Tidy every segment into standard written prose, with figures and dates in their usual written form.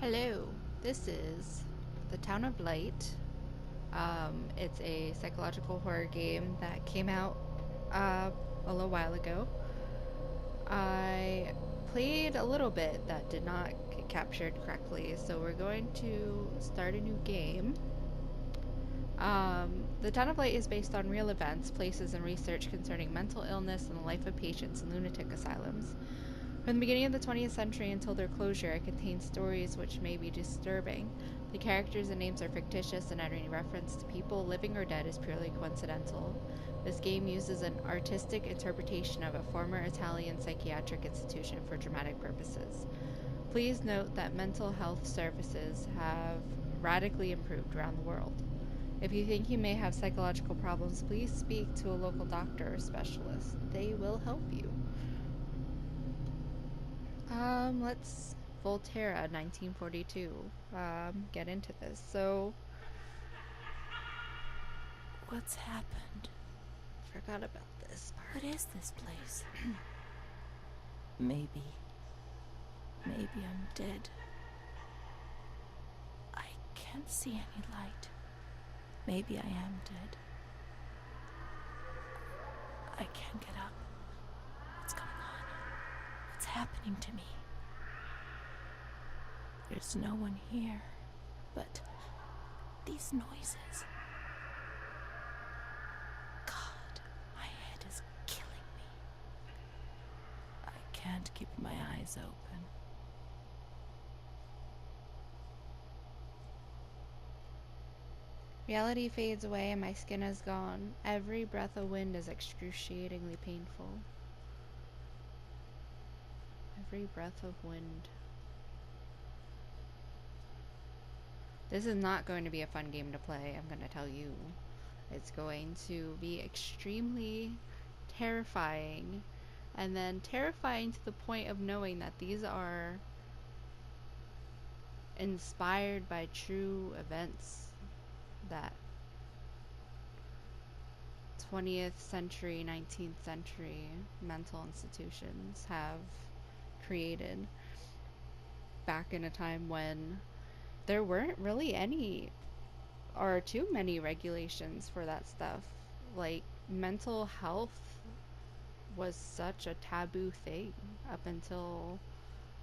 Hello, this is The Town of Light. It's a psychological horror game that came out uh, a little while ago. I played a little bit that did not get captured correctly, so we're going to start a new game. The Town of Light is based on real events, places, and research concerning mental illness and the life of patients in lunatic asylums. From the beginning of the 20th century until their closure, it contains stories which may be disturbing. The characters and names are fictitious, and any reference to people, living or dead, is purely coincidental. This game uses an artistic interpretation of a former Italian psychiatric institution for dramatic purposes. Please note that mental health services have radically improved around the world. If you think you may have psychological problems, please speak to a local doctor or specialist. They will help you. Let's Volterra 1942. Get into this. So, What's happened? forgot about this part. What is this place? Maybe I'm dead. I can't see any light. Maybe I am dead. I can't get up. What's going on? What's happening to me? There's no one here, but these noises. God, my head is killing me. I can't keep my eyes open. Reality fades away and my skin is gone. Every breath of wind is excruciatingly painful. Every breath of wind. This is not going to be a fun game to play, I'm going to tell you. It's going to be extremely terrifying, and then terrifying to the point of knowing that these are inspired by true events that 20th century, 19th century mental institutions have created back in a time when there weren't really any or too many regulations for that stuff. Like, mental health was such a taboo thing up until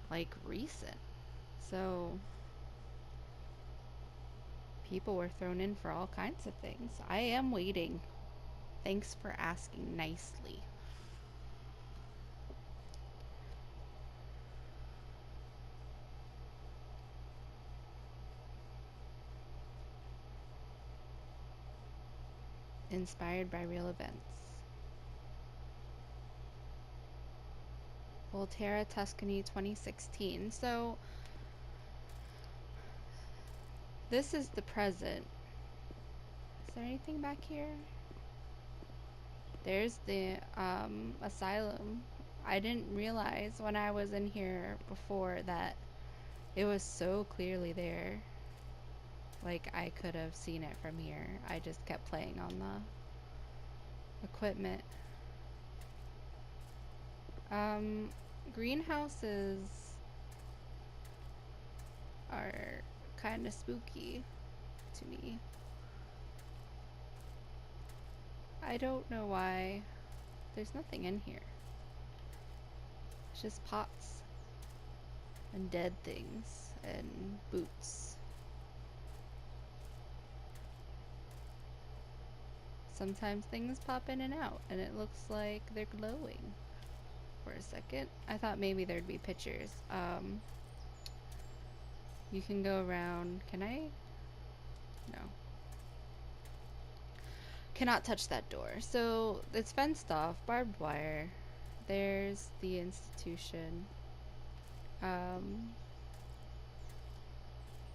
like recent. So people were thrown in for all kinds of things. I am waiting. Thanks for asking nicely. Inspired by real events. Volterra, Tuscany, 2016. So this is the present. Is there anything back here? There's the asylum. I didn't realize when I was in here before that it was so clearly there. Like, I could have seen it from here. I just kept playing on the equipment. Greenhouses are kind of spooky to me. I don't know why. There's nothing in here. It's just pots and dead things and boots. Sometimes things pop in and out and it looks like they're glowing for a second. I thought maybe there'd be pictures. You can go around. Can I? No. Cannot touch that door. So it's fenced off, barbed wire. There's the institution.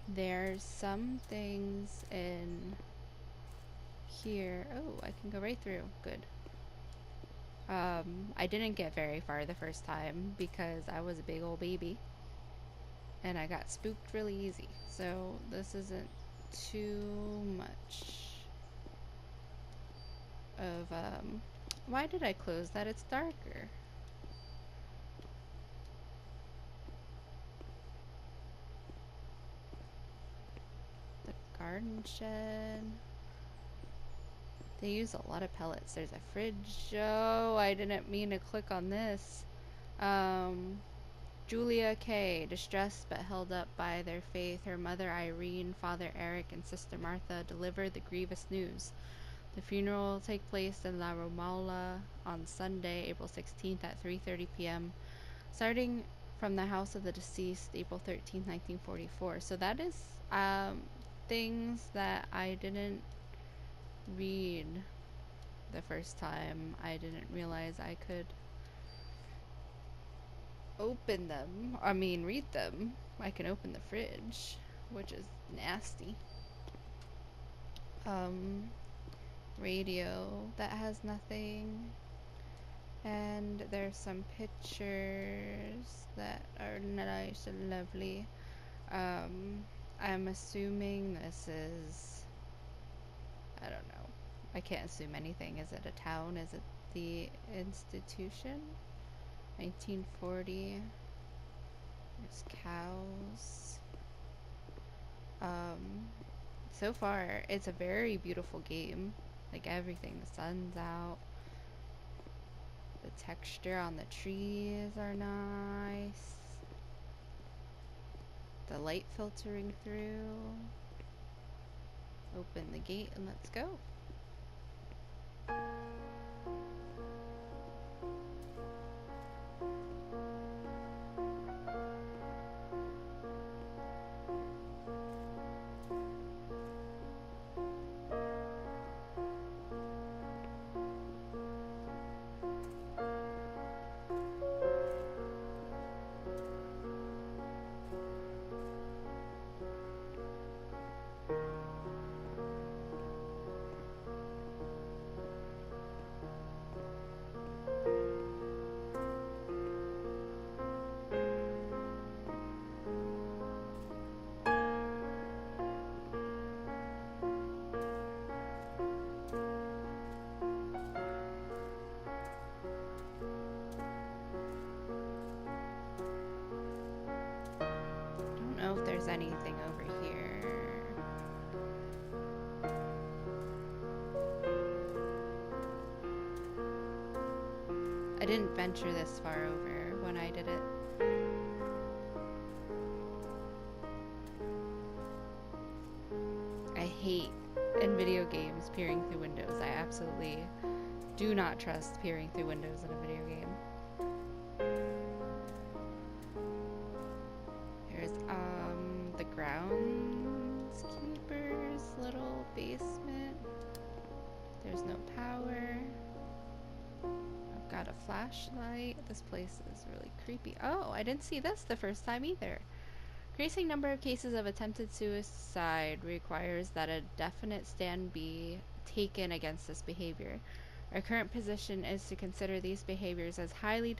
There's some things in here. Oh, I can go right through. Good. I didn't get very far the first time because I was a big old baby and I got spooked really easy. So this isn't too much of why did I close that? It's darker. garden shed. They use a lot of pellets. There's a fridge. Oh, I didn't mean to click on this. Julia K., distressed but held up by their faith, her mother Irene, father Eric, and sister Martha delivered the grievous news. The funeral will take place in La Romaula on Sunday, April 16th at 3:30 p.m., starting from the house of the deceased, April 13th, 1944. So that is things that I didn't read the first time. I didn't realize I could open them. I mean, read them. I can open the fridge, which is nasty. Radio that has nothing. And there's some pictures that are nice and lovely. I'm assuming this is, I don't know. I can't assume anything. Is it a town? Is it the institution? 1940. There's cows. So far, it's a very beautiful game. Like everything, the sun's out. The texture on the trees are nice. The light filtering through. Open the gate and let's go. I don't know if there's anything over here. I didn't venture this far over when I did it. I hate in video games peering through windows. I absolutely do not trust peering through windows in a video game. Here's the groundskeeper's little basement. There's no power. I've got a flashlight. This place is really creepy. Oh, I didn't see this the first time either. Increasing number of cases of attempted suicide requires that a definite stand be taken against this behavior. Our current position is to consider these behaviors as highly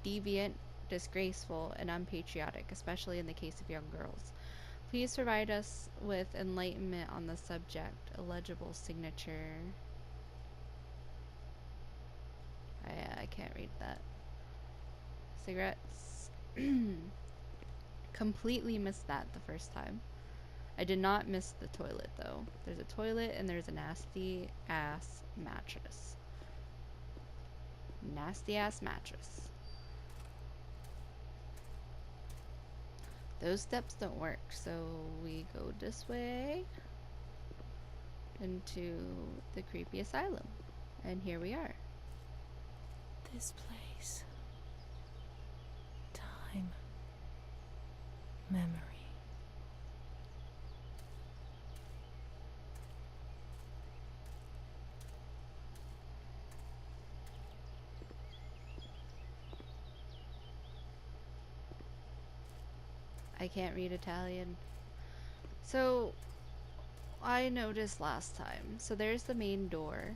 deviant, disgraceful, and unpatriotic, especially in the case of young girls. Please provide us with enlightenment on the subject. Illegible signature. I can't read that. Cigarettes. Completely missed that the first time. I did not miss the toilet though. There's a toilet and there's a nasty ass mattress. Nasty ass mattress. Those steps don't work, so we go this way into the creepy asylum. And here we are. This place. Time. Memory. I can't read Italian. So, I noticed last time. So there's the main door.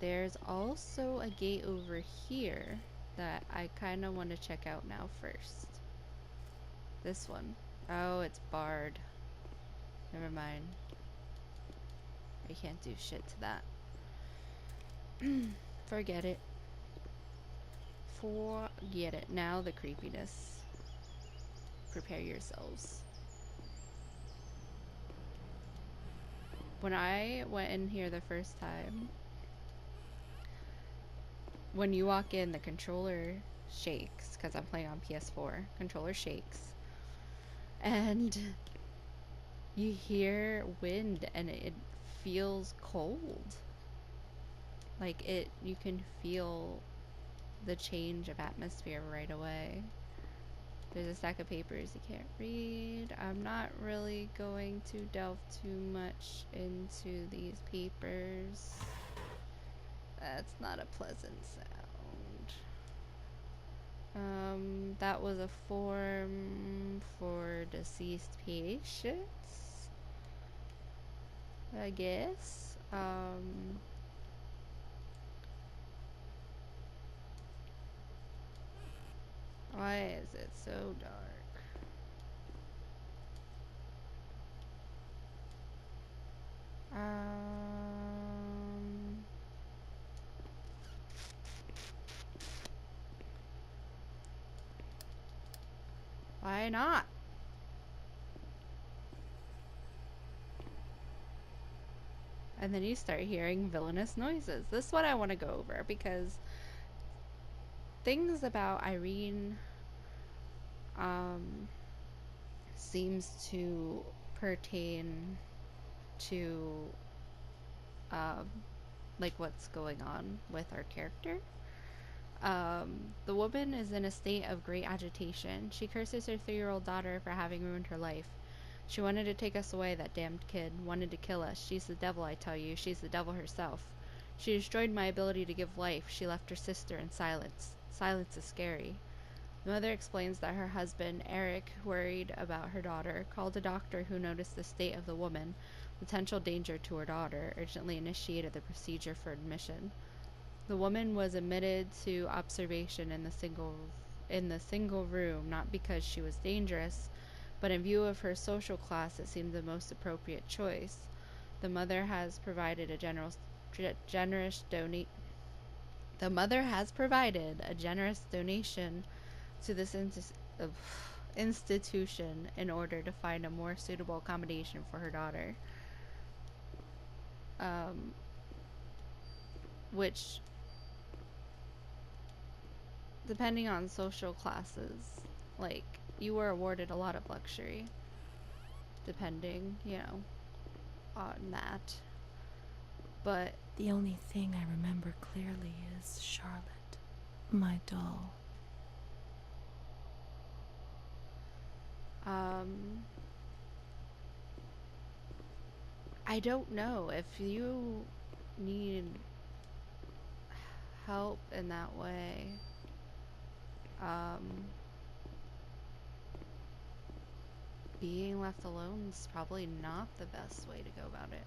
There's also a gate over here that I kind of want to check out now first. This one. Oh, it's barred. Never mind. I can't do shit to that. Forget it. Forget it. Now the creepiness. Prepare yourselves. When I went in here the first time, when you walk in, the controller shakes because I'm playing on PS4. Controller shakes. And you hear wind and it feels cold. Like you can feel the change of atmosphere right away. There's a stack of papers you can't read. I'm not really going to delve too much into these papers. That's not a pleasant sound. That was a form for deceased patients, I guess. Why is it so dark? Why not? And then you start hearing villainous noises. This is what I want to go over because things about Irene seems to pertain to like what's going on with our character. The woman is in a state of great agitation. She curses her 3-year-old daughter for having ruined her life. She wanted to take us away, that damned kid. Wanted to kill us. She's the devil, I tell you. She's the devil herself. She destroyed my ability to give life. She left her sister in silence. Silence is scary. The mother explains that her husband, Eric, worried about her daughter, called a doctor who noticed the state of the woman, potential danger to her daughter, urgently initiated the procedure for admission. The woman was admitted to observation in the single room, not because she was dangerous, but in view of her social class, it seemed the most appropriate choice. The mother has provided a generous donation to this institution in order to find a more suitable accommodation for her daughter. Which, depending on social classes, like, you were awarded a lot of luxury, depending, on that. But The only thing I remember clearly is Charlotte, my doll. I don't know if you need help in that way. Being left alone is probably not the best way to go about it.